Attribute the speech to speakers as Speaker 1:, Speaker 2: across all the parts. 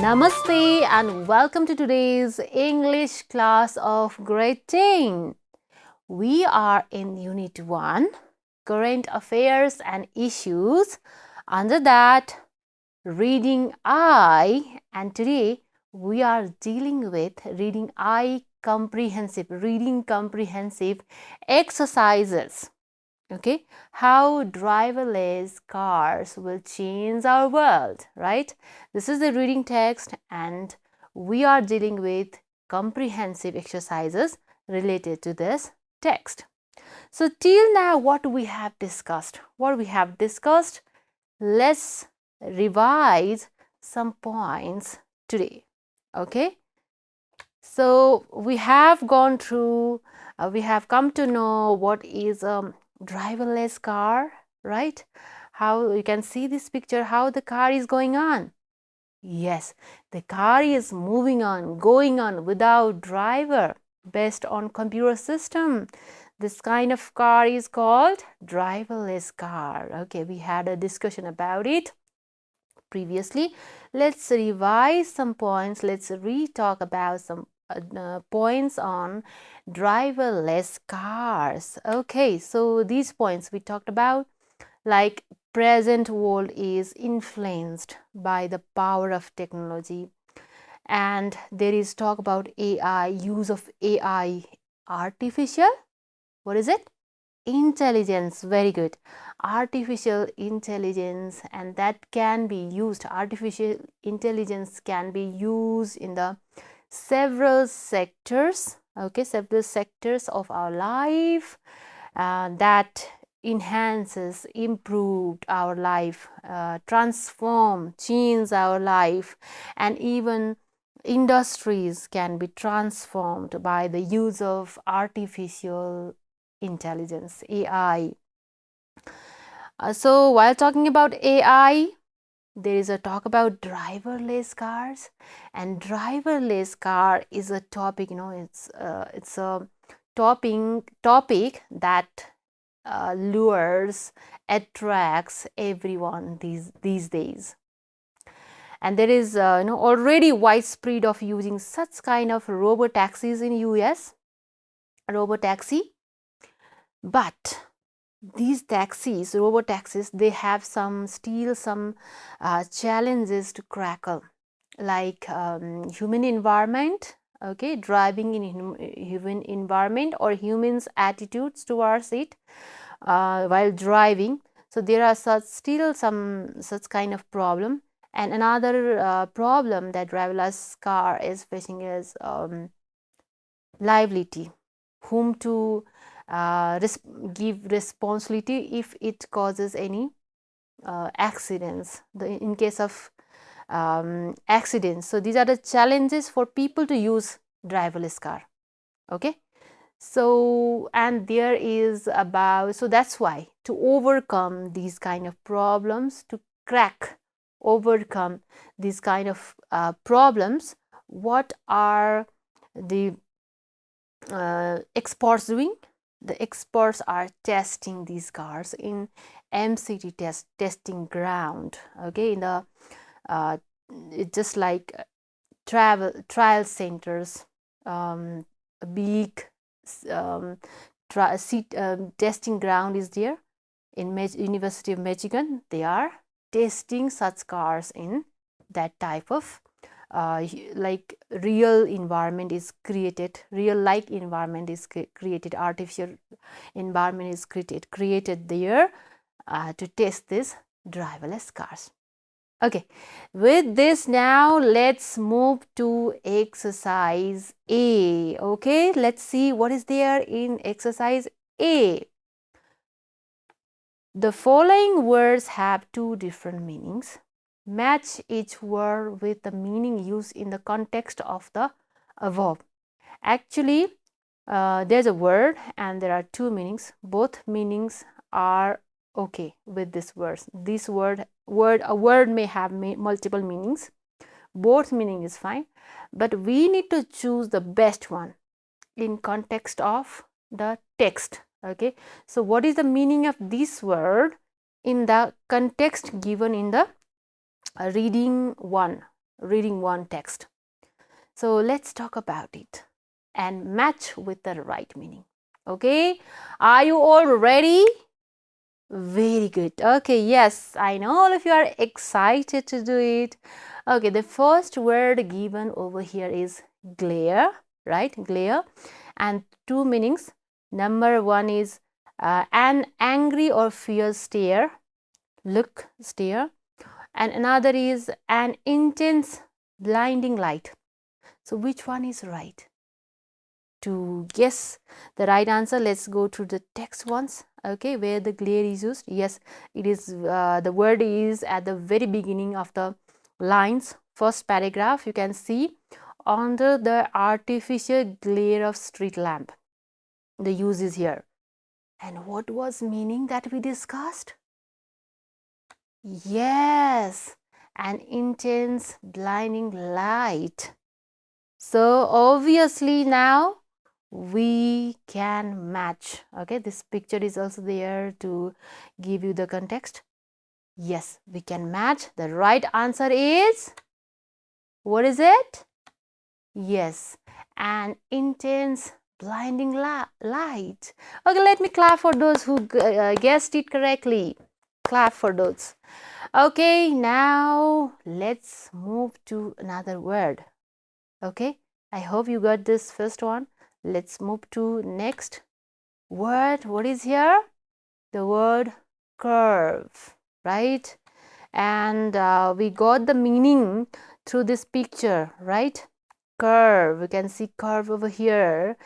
Speaker 1: Namaste and welcome to today's English class of grade 10. We are in Unit 1, Current Affairs and Issues. Under that, Reading I, and today we are dealing with Reading I reading comprehensive exercises. Okay, how driverless cars will change our world, right? This is the reading text and we are dealing with comprehensive exercises related to this text. So till now what we have discussed? Let's revise some points today. Okay, so we have gone through, we have come to know what is driverless car, right? How you can see this picture, how the car is going on. Yes, the car is moving on, going on without driver, based on computer system. This kind of car is called driverless car. Okay, we had a discussion about it previously. Let's revise some points. Let's re-talk about some points on driverless cars. Okay, so these points we talked about, like present world is influenced by the power of technology, and there is talk about AI, use of AI, artificial, what is it? Intelligence. Very good. Artificial intelligence, and that can be used, artificial intelligence can be used in the several sectors, okay, several sectors of our life, that enhances, improved our life, transform, change our life, and even industries can be transformed by the use of artificial intelligence, AI. So while talking about AI, there is a talk about driverless cars, and driverless car is a topic, it's a topic that lures, attracts everyone these days. And there is already widespread of using such kind of robo taxis in US, robo taxi. But these taxis, robo taxis, they have some challenges to crackle, like human environment, okay, driving in human environment, or humans' attitudes towards it while driving. So there are still some such kind of problem. And another problem that driverless car is facing is liability, whom to give responsibility if it causes any accidents, in case of accidents. So these are the challenges for people to use driverless car. Okay, so and there is about, so that's why to overcome these kind of problems, to overcome these kind of problems, what are the experts doing? The experts are testing these cars in MCT testing ground. Okay, in the just like trial centers, a big testing ground is there in University of Michigan. They are testing such cars in that type of like real environment is created, real like environment is created, artificial environment is created there to test this driverless cars. Okay, with this now let's move to exercise A. Okay, let's see what is there in exercise A. The following words have two different meanings. Match each word with the meaning used in the context of the above. Actually, there's a word and there are two meanings. Both meanings are okay with this word. This a word may have multiple meanings. Both meaning is fine, but we need to choose the best one in context of the text. Okay, so what is the meaning of this word in the context given in the reading 1? reading one text. So let's talk about it and match with the right meaning. Okay, are you all ready? Very good. Okay, yes, I know all of you are excited to do it. Okay, the first word given over here is glare, right? Glare, and two meanings. Number one is an angry or fierce stare, look, stare, and another is an intense, blinding light. So, which one is right? To guess the right answer, let's go through the text once. Okay, where the glare is used. Yes, it is the word is at the very beginning of the lines, first paragraph. You can see under the artificial glare of street lamp, the use is here. And what was meaning that we discussed? Yes, an intense blinding light. So obviously now we can match. Okay, this picture is also there to give you the context. Yes, we can match. The right answer is, what is it? Yes, an intense blinding light. Okay, let me clap for those who guessed it correctly. Clap for those. Okay, now let's move to another word. Okay, I hope you got this first one. Let's move to next word. What is here? The word curve, right? And we got the meaning through this picture, right? Curve. We can see curve over here,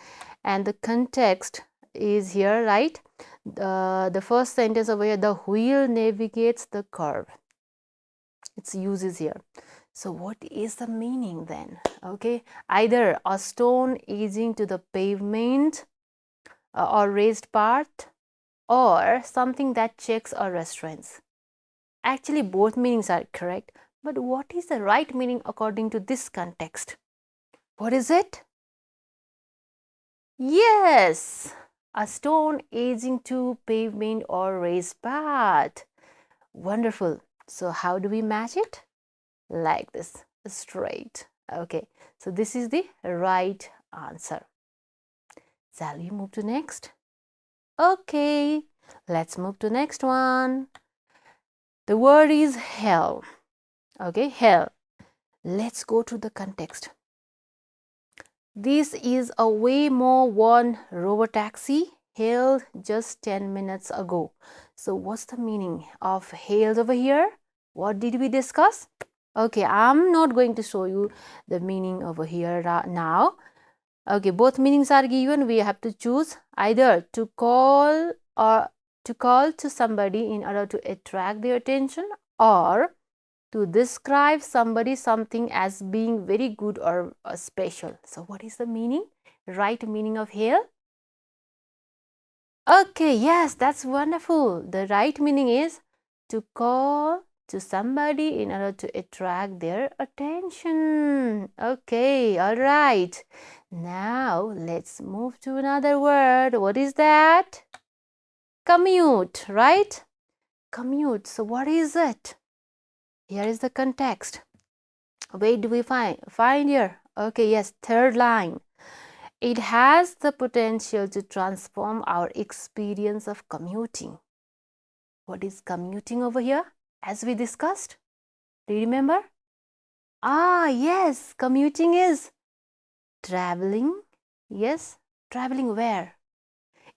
Speaker 1: and the context is here, right? The first sentence over here, the wheel navigates the curve. Its use is here. So what is the meaning then? Okay, either a stone edging to the pavement or raised part, or something that checks or restrains. Actually, both meanings are correct, but what is the right meaning according to this context? What is it? Yes, a stone edging to pavement or raised part. Wonderful. So how do we match it? Like this, straight. Okay, so this is the right answer. Shall we move to next? Okay, let's move to next one. The word is hell. Okay, hell. Let's go to the context. This is a Waymo one robo taxi hailed just 10 minutes ago. So what's the meaning of hailed over here? What did we discuss? Okay, I'm not going to show you the meaning over here now. Okay, both meanings are given. We have to choose either to call to somebody in order to attract their attention, or to describe somebody something as being very good or special. So what is the meaning? Right meaning of hail? Okay, yes, that's wonderful. The right meaning is to call to somebody in order to attract their attention. Okay, all right. Now let's move to another word. What is that? Commute, right? Commute. So what is it? Here is the context. Where do we find here? Okay, yes, third line. It has the potential to transform our experience of commuting. What is commuting over here? As we discussed, do you remember? Ah, yes, commuting is traveling. Yes, traveling where?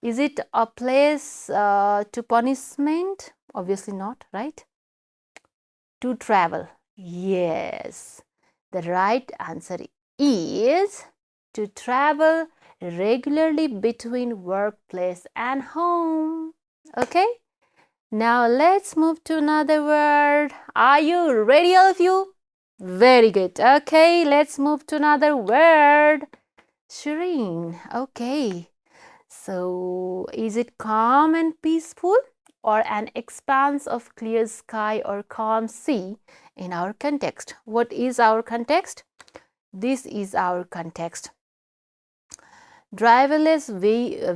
Speaker 1: Is it a place to punishment? Obviously not, right? To travel. Yes, the right answer is to travel regularly between workplace and home. Okay, now let's move to another word. Are you ready, all of you? Very good. Okay, let's move to another word. Serene. Okay, so is it calm and peaceful, or an expanse of clear sky or calm sea in our context? What is our context? This is our context. Driverless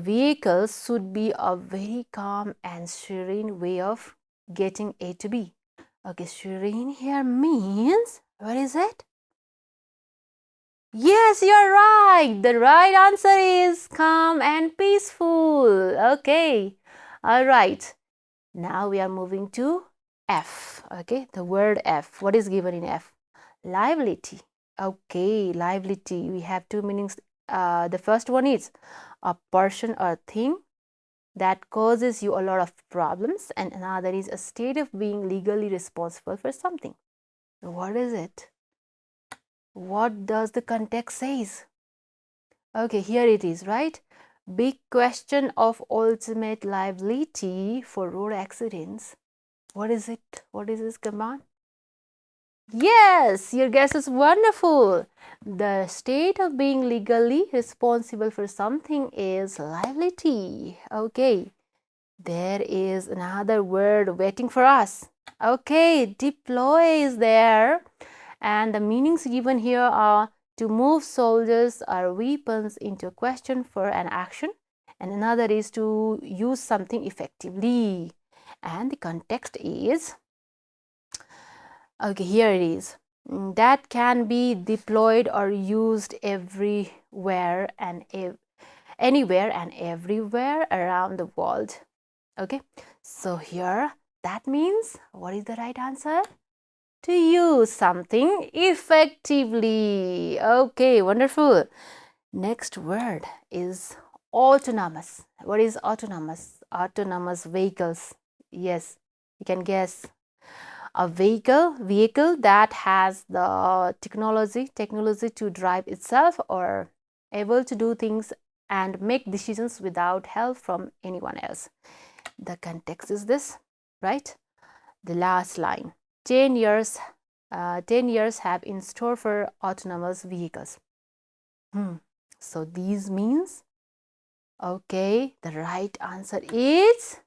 Speaker 1: vehicles should be a very calm and serene way of getting A to B. Okay, serene here means, what is it? Yes, you're right. The right answer is calm and peaceful. Okay. All right. Now we are moving to F. Okay. The word F. What is given in F? Liability. Okay. Liability. We have two meanings. The first one is a person or thing that causes you a lot of problems, and another is a state of being legally responsible for something. What is it? What does the context says? Okay, here it is, right? Big question of ultimate liability for road accidents. What is it? What is this command? Yes, your guess is wonderful. The state of being legally responsible for something is liability. Okay, there is another word waiting for us. Okay, deploy is there. And the meanings given here are to move soldiers or weapons into question for an action, and another is to use something effectively. And the context is, okay, here it is, that can be deployed or used everywhere and anywhere and everywhere around the world. Okay, so here that means, what is the right answer? To use something effectively. Okay, wonderful. Next word is autonomous. What is autonomous? Autonomous vehicles. Yes, you can guess. A vehicle that has the technology to drive itself or able to do things and make decisions without help from anyone else. The context is this, right? The last line. 10 years have in store for autonomous vehicles. So these means, okay, the right answer is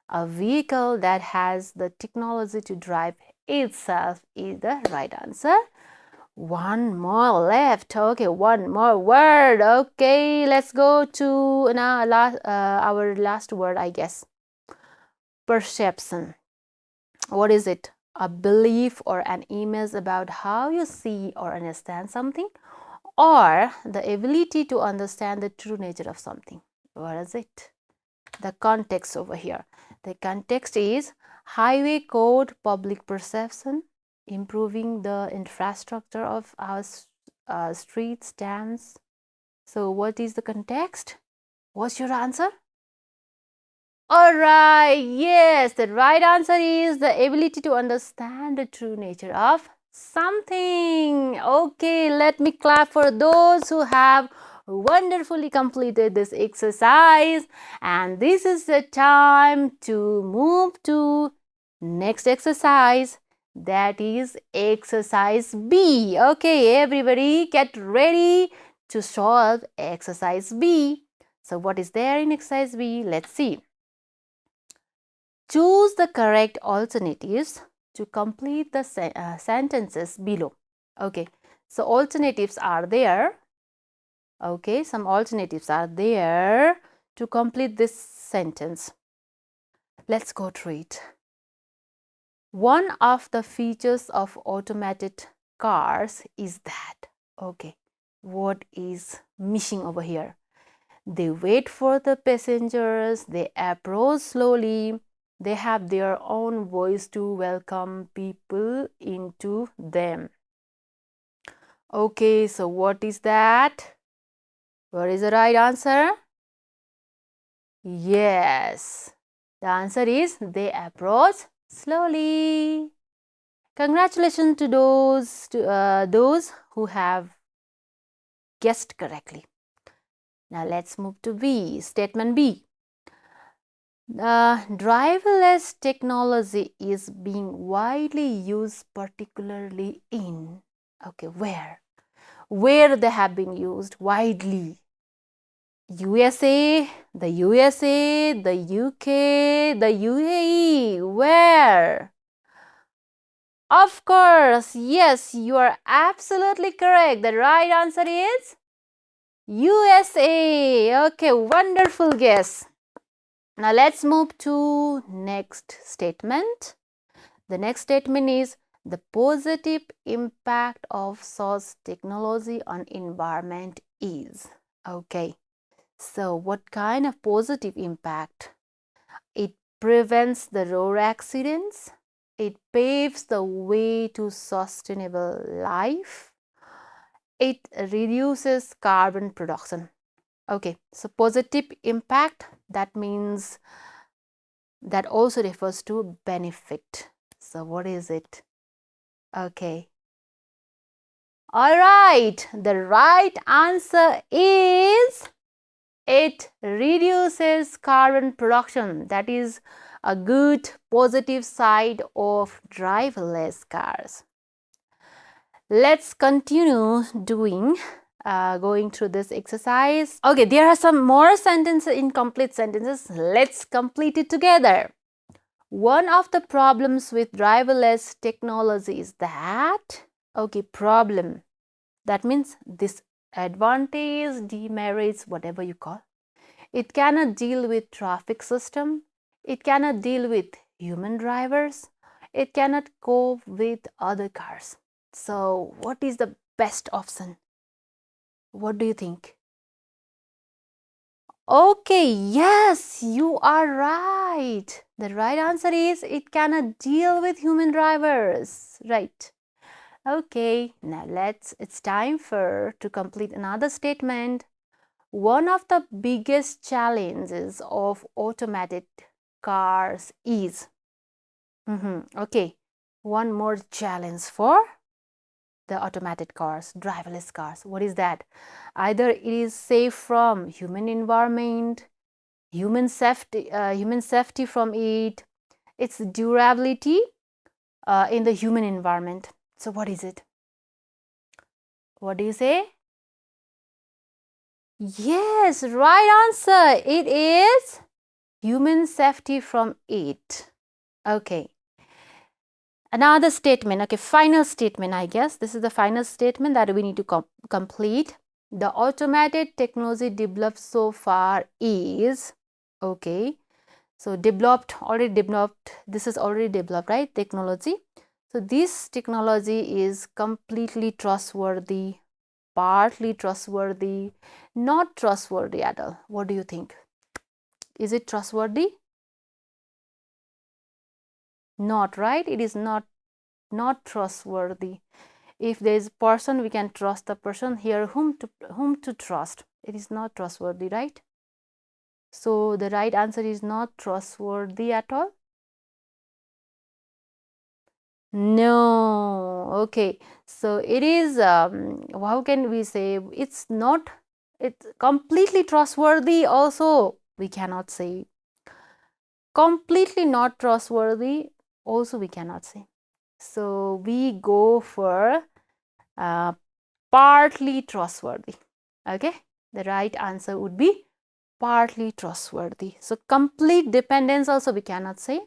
Speaker 1: a vehicle that has the technology to drive itself is the right answer. One more left. Okay, one more word. Okay, let's go to now our last word, I guess. Perception. What is it? A belief or an image about how you see or understand something, or the ability to understand the true nature of something. What is it? The context over here. The context is highway code, public perception, improving the infrastructure of our streets, dams. So what is the context? What's your answer? All right, yes, the right answer is the ability to understand the true nature of something. Okay, let me clap for those who have wonderfully completed this exercise. And this is the time to move to next exercise. That is exercise B. Okay, everybody get ready to solve exercise B. So what is there in exercise B? Let's see. Choose the correct alternatives to complete the sentences below. Okay, so alternatives are there. Okay, some alternatives are there to complete this sentence. Let's go through it. One of the features of automated cars is that. Okay, what is missing over here? They wait for the passengers, they approach slowly, they have their own voice to welcome people into them. Okay, so what is that? What is the right answer? Yes, the answer is they approach slowly. Congratulations to those who have guessed correctly. Now let's move to B, statement B. Driverless technology is being widely used, particularly in, okay, where they have been used widely. USA, the UK, the UAE. Where? Of course, yes, you are absolutely correct. The right answer is USA. Okay, wonderful guess. Now let's move to next statement. The next statement is the positive impact of such technology on environment is. Okay, so what kind of positive impact? It prevents the road accidents. It paves the way to sustainable life. It reduces carbon production. Okay, so positive impact, that means that also refers to benefit. So what is it? Okay. All right, the right answer is it reduces carbon production. That is a good positive side of driverless cars. Let's continue going through this exercise. Okay, there are some more sentences, incomplete sentences. Let's complete it together. One of the problems with driverless technology is that, okay, problem. That means disadvantage, demerits, whatever you call. It cannot deal with traffic system. It cannot deal with human drivers. It cannot cope with other cars. So what is the best option? What do you think? Okay, yes, you are right. The right answer is it cannot deal with human drivers. Right. Okay, now it's time to complete another statement. One of the biggest challenges of automated cars is, okay, one more challenge for the automated cars, driverless cars. What is that? Either it is safe from human environment, human safety from it, its durability in the human environment. So what is it? What do you say? Yes, right answer. It is human safety from it. Okay. Another statement, okay, final statement, I guess. This is the final statement that we need to complete. The automated technology developed so far is, okay, so already developed, this is already developed, right, technology. So this technology is completely trustworthy, partly trustworthy, not trustworthy at all. What do you think? Is it trustworthy? Not, right? It is not trustworthy. If there is a person, we can trust the person. Here, whom to trust? It is not trustworthy, right? So the right answer is not trustworthy at all. No. Okay, so it is, how can we say, it's completely trustworthy also, we cannot say. Completely not trustworthy also we cannot say. So we go for partly trustworthy. Okay, the right answer would be partly trustworthy. So complete dependence also we cannot say,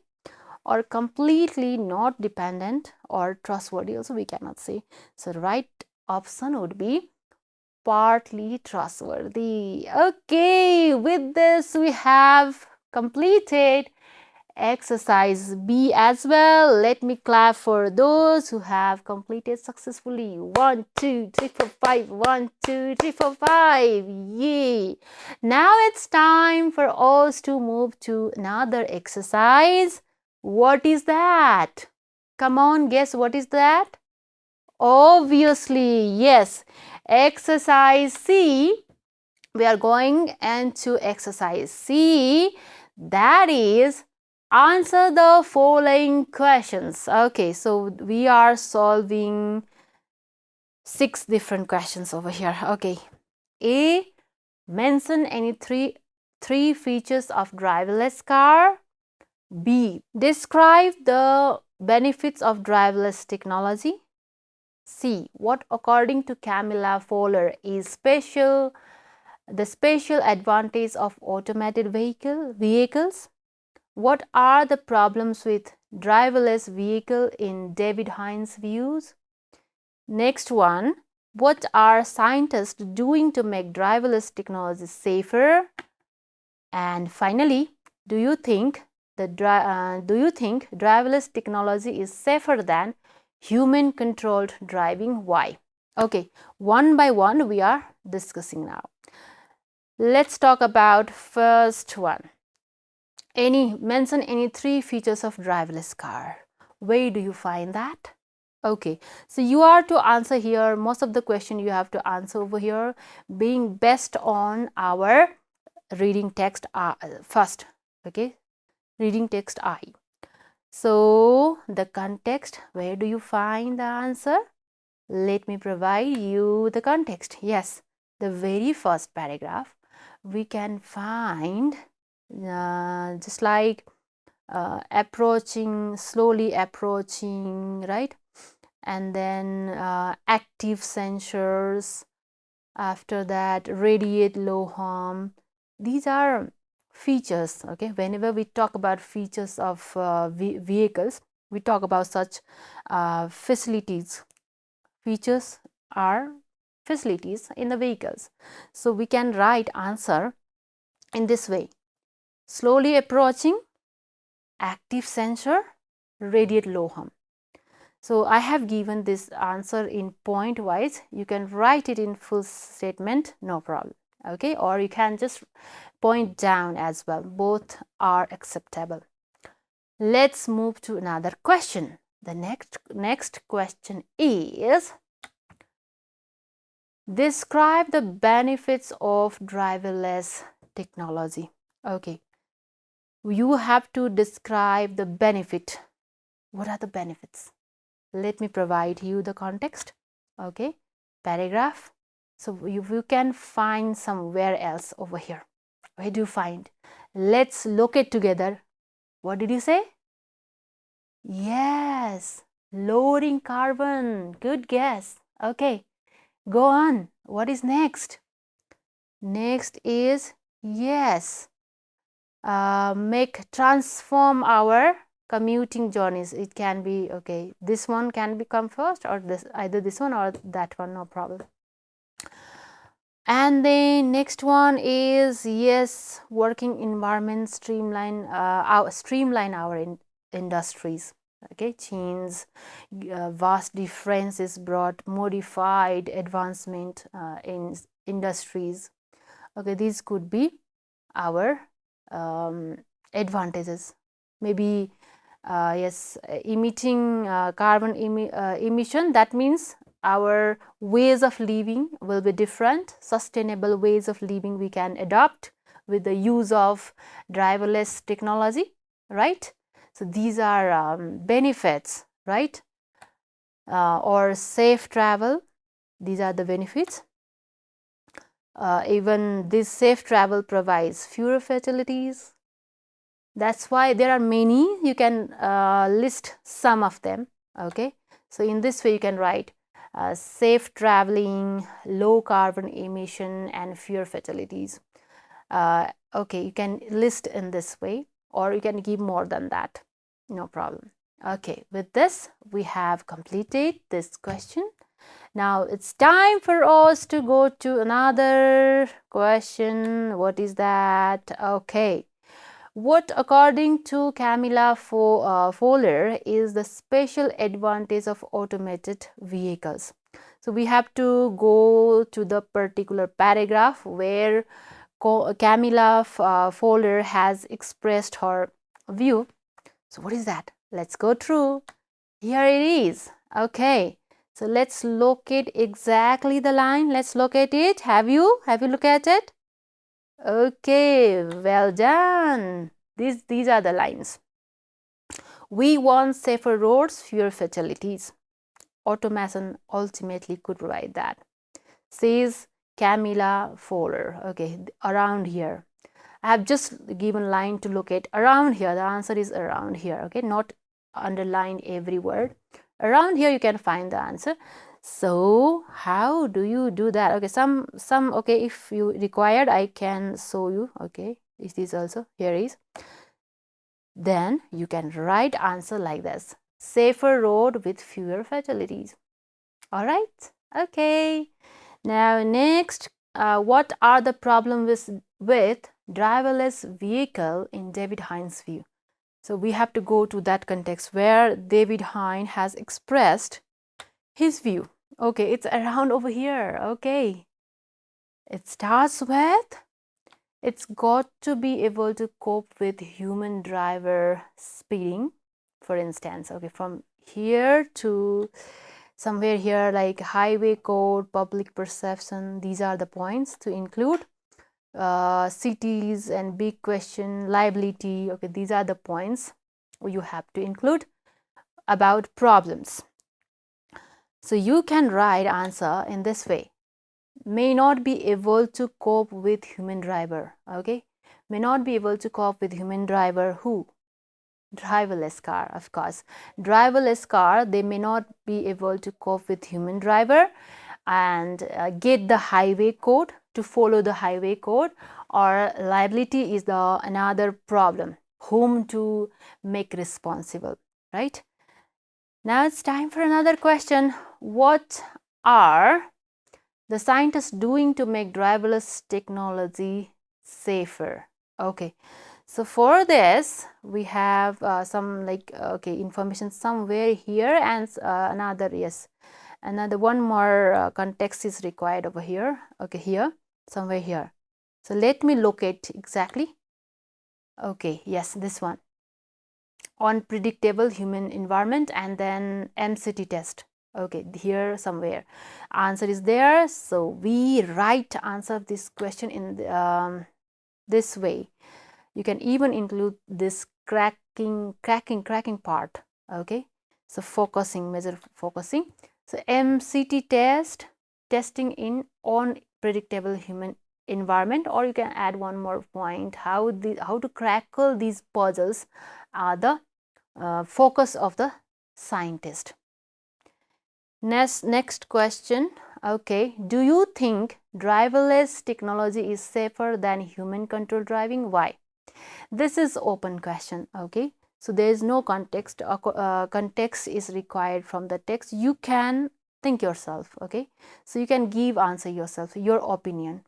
Speaker 1: or completely not dependent or trustworthy also we cannot say. So the right option would be partly trustworthy. Okay, with this we have completed exercise B as well. Let me clap for those who have completed successfully. 1 2 3 4 5. 1 2 3 4 5. Yay! Now it's time for us to move to another exercise. What is that? Come on, guess what is that? Obviously, yes. Exercise C. We are going into exercise C. That is, answer the following questions. Okay, so we are solving 6 different questions over here. Okay. A. Mention any three features of driverless car. B. Describe the benefits of driverless technology. C. What, according to Camilla Fowler, is the special advantage of automated vehicles? What are the problems with driverless vehicle in David Hines' views? Next one, what are scientists doing to make driverless technology safer? And finally, do you think driverless technology is safer than human controlled driving. Why? Okay, one by one we are discussing now. Let's talk about first one. Mention any 3 features of driverless car. Where do you find that? Okay, so you are to answer here. Most of the question you have to answer over here being based on our reading text first. Okay, reading text I. So the context, where do you find the answer? Let me provide you the context. Yes, the very first paragraph we can find just like slowly approaching, right? And then active sensors, after that radiate low harm. These are features. Okay, whenever we talk about features of vehicles, we talk about such facilities. Features are facilities in the vehicles. So we can write answer in this way: slowly approaching, active sensor, radiate low harm. So I have given this answer in point wise. You can write it in full statement, no problem. Okay, or you can just point down as well. Both are acceptable. Let's move to another question. The next question is, describe the benefits of driverless technology. Okay, you have to describe the benefit. What are the benefits? Let me provide you the context. Okay, paragraph. So you can find somewhere else over here. Where do you find? Let's locate together. What did you say? Yes, lowering carbon. Good guess. Okay, go on. What is next? Next is, yes, transform our commuting journeys. It can be, okay, this one can become first, or either this one or that one, no problem. And the next one is, yes, working environment streamline our industries. Okay, change, vast differences brought modified advancement in industries. Okay, these could be our advantages. Maybe yes, emitting carbon emission, that means our ways of living will be different. Sustainable ways of living we can adopt with the use of driverless technology, right? So these are benefits, right? Or safe travel, these are the benefits. Even this safe travel provides fewer fatalities. That's why there are many. You can list some of them. Okay, so in this way you can write safe traveling, low carbon emission, and fewer fatalities. Okay, you can list in this way, or you can give more than that, no problem. Okay, with this we have completed this question. Now it's time for us to go to another question. What is that? Okay, what, according to Camilla Fowler, is the special advantage of automated vehicles? So we have to go to the particular paragraph where Camilla Fowler has expressed her view. So what is that? Let's go through. Here it is. Okay, so let's locate exactly the line. Let's locate it. Have you looked at it? Okay, well done. These are the lines. We want safer roads, fewer fatalities. Automation ultimately could provide that, says Camilla Fowler. Okay, around here. I have just given line to locate around here. The answer is around here. Okay, not underline every word. Around here you can find the answer. So how do you do that? Okay, some okay, if you required I can show you. Okay, is this also? Here is. Then you can write answer like this: safer road with fewer fatalities. All right, okay. Now next, what are the problems with driverless vehicle in David Hines' view? So we have to go to that context where David Hein has expressed his view. Okay, it's around over here. Okay, it starts with, it's got to be able to cope with human driver speeding, for instance. Okay, from here to somewhere here, like highway code, public perception, these are the points to include. Cities and big question, liability. Okay, these are the points you have to include about problems. So you can write answer in this way: may not be able to cope with human driver. Okay, may not be able to cope with human driver. Who? Driverless car, of course. Driverless car, they may not be able to cope with human driver and get the highway code, to follow the highway code, or liability is the another problem, whom to make responsible, right? Now it's time for another question. What are the scientists doing to make driverless technology safer? Okay, so for this we have some like information somewhere here, and another, yes, another one more context is required over here. Okay, here, somewhere here. So let me locate exactly. Okay, yes, this one, on predictable human environment, and then MCT test. Okay, here somewhere answer is there. So we write answer of this question in the, this way. You can even include this cracking part. Okay, so focusing, measure focusing. So MCT test, testing in on predictable human environment, or you can add one more point, how to crackle these puzzles are the focus of the scientist. Next question. Okay, do you think driverless technology is safer than human controlled driving? Why? This is open question. Okay, so there is no context. Context is required from the text. You can think yourself. Okay, so you can give answer yourself, your opinion.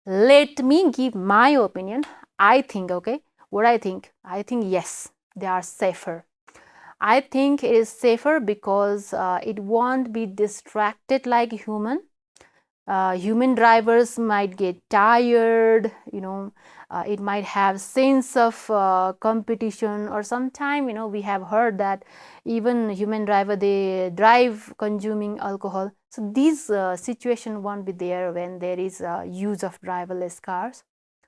Speaker 1: Let me give my opinion. I think, okay, what I think yes, they are safer. I think it is safer because it won't be distracted like human. Human drivers might get tired, it might have sense of competition, or sometime, we have heard that even human driver, they drive consuming alcohol. So these situation won't be there when there is use of driverless cars.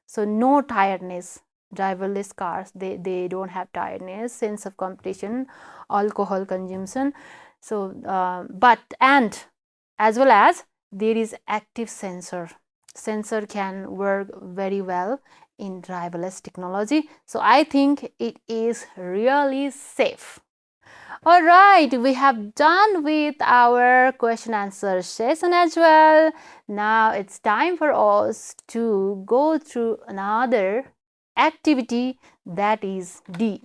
Speaker 1: So no tiredness. Driverless cars, they don't have tiredness, sense of competition, alcohol consumption. So but, and as well as there is active sensor can work very well in driverless technology. So I think it is really safe. All right, we have done with our question answer session as well. Now it's time for us to go through another activity, that is D.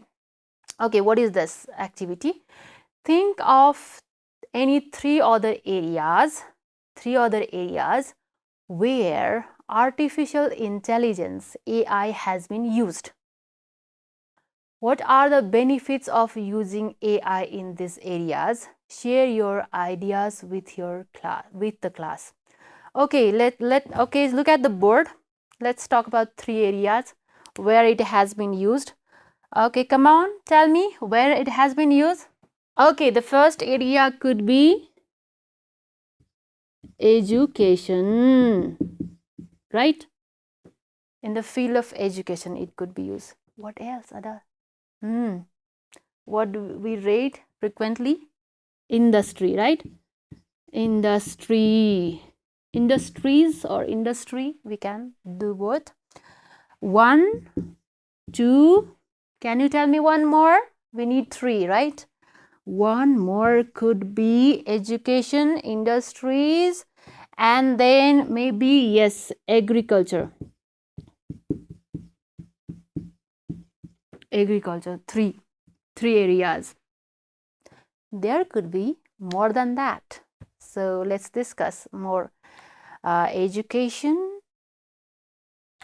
Speaker 1: Okay, what is this activity? Think of any three other areas where artificial intelligence, AI, has been used. What are the benefits of using AI in these areas? Share your ideas with the class. Okay, okay, look at the board. Let's talk about three areas where it has been used. Okay, come on, tell me where it has been used. Okay, the first area could be education, right? In the field of education, it could be used. What else, Ada? What do we rate frequently? Industry, right? Industries or industry, we can do both. 1, 2, can you tell me one more? We need 3, right? One more could be education, industries, and then maybe, yes, agriculture. 3 areas. There could be more than that. So let's discuss more. Education,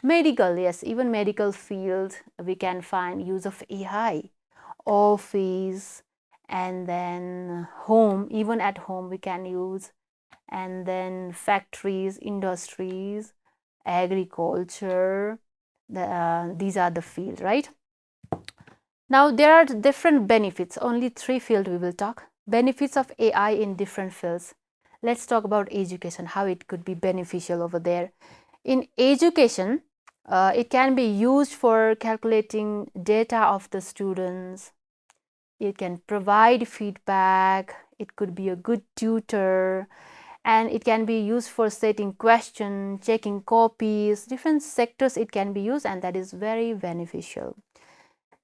Speaker 1: medical, yes, even medical field, we can find use of AI. office, and then home. Even at home we can use, and then factories, industries, agriculture. These are the fields, right? Now there are different benefits. Only 3 fields we will talk. Benefits of AI in different fields. Let's talk about education, how it could be beneficial over there. In education, it can be used for calculating data of the students. It can provide feedback. It could be a good tutor, and it can be used for setting questions, checking copies. Different sectors it can be used, and that is very beneficial.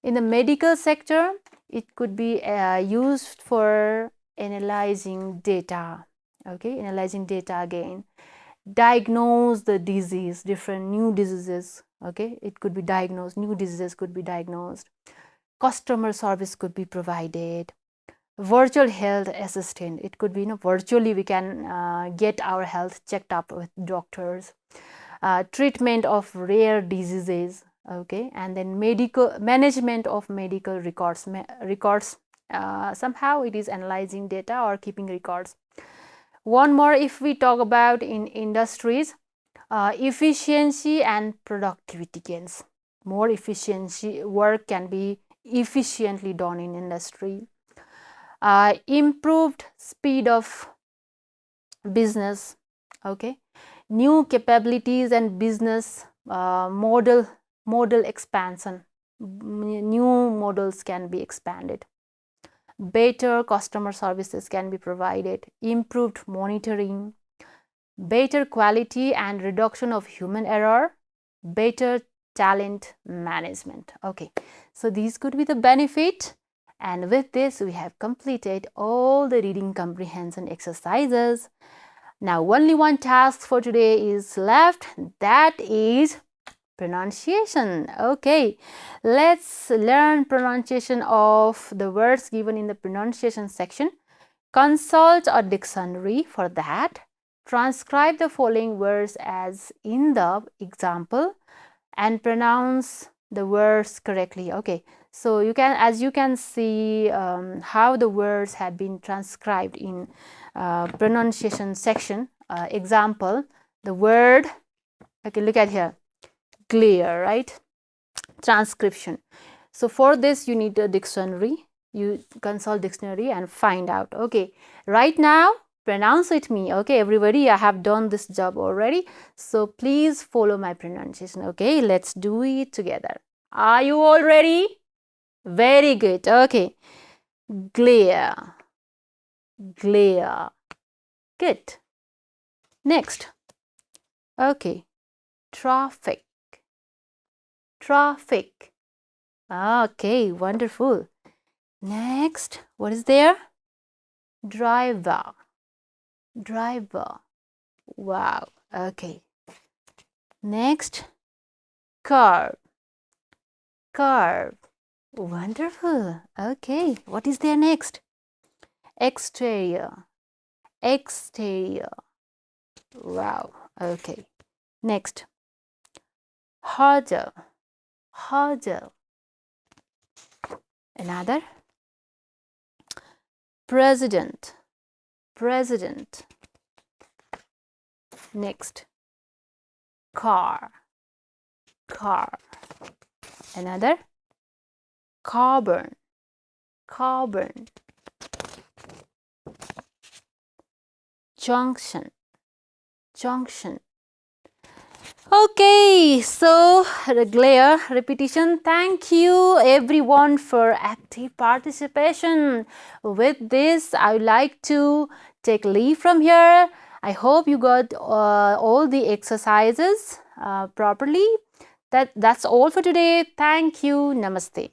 Speaker 1: In the medical sector, it could be used for analyzing data. Okay, analyzing data again. Diagnose the disease, different new diseases. Okay, it could be diagnosed, new diseases could be diagnosed. Customer service could be provided. Virtual health assistant, it could be, virtually we can get our health checked up with doctors. Treatment of rare diseases, okay, and then medical management of medical records. Somehow it is analyzing data or keeping records. One more, if we talk about in industries, efficiency and productivity gains. More efficiency, work can be efficiently done in industry. Improved speed of business, okay, new capabilities and business model expansion. New models can be expanded. Better customer services can be provided. Improved monitoring. Better quality and reduction of human error. Better talent management. Okay, so these could be the benefit. And with this, we have completed all the reading comprehension exercises. Now, only one task for today is left, that is pronunciation. Okay, let's learn pronunciation of the words given in the pronunciation section. Consult a dictionary for that. Transcribe the following words as in the example and pronounce the words correctly. Okay, so you can, as you can see how the words have been transcribed in pronunciation section. Example, the word, okay, look at here, clear, right? Transcription. So for this you need a dictionary. You consult dictionary and find out. Okay, right now pronounce with me. Okay, everybody, I have done this job already, so please follow my pronunciation. Okay, let's do it together. Are you all ready? Very good. Okay, glare, glare. Good. Next. Okay, traffic, traffic. Okay, wonderful. Next, what is there? Driver, driver. Wow. Okay. Next, curve, curve. Wonderful. Okay, what is there next? Exterior, exterior. Wow. Okay. Next, hurdle, hurdle. Another, president, president. Next, car, car. Another, carbon, carbon. Junction, junction. Okay, so regular repetition. Thank you everyone for active participation. With this, I would like to take leave from here. I hope you got all the exercises properly. That's all for today. Thank you. Namaste.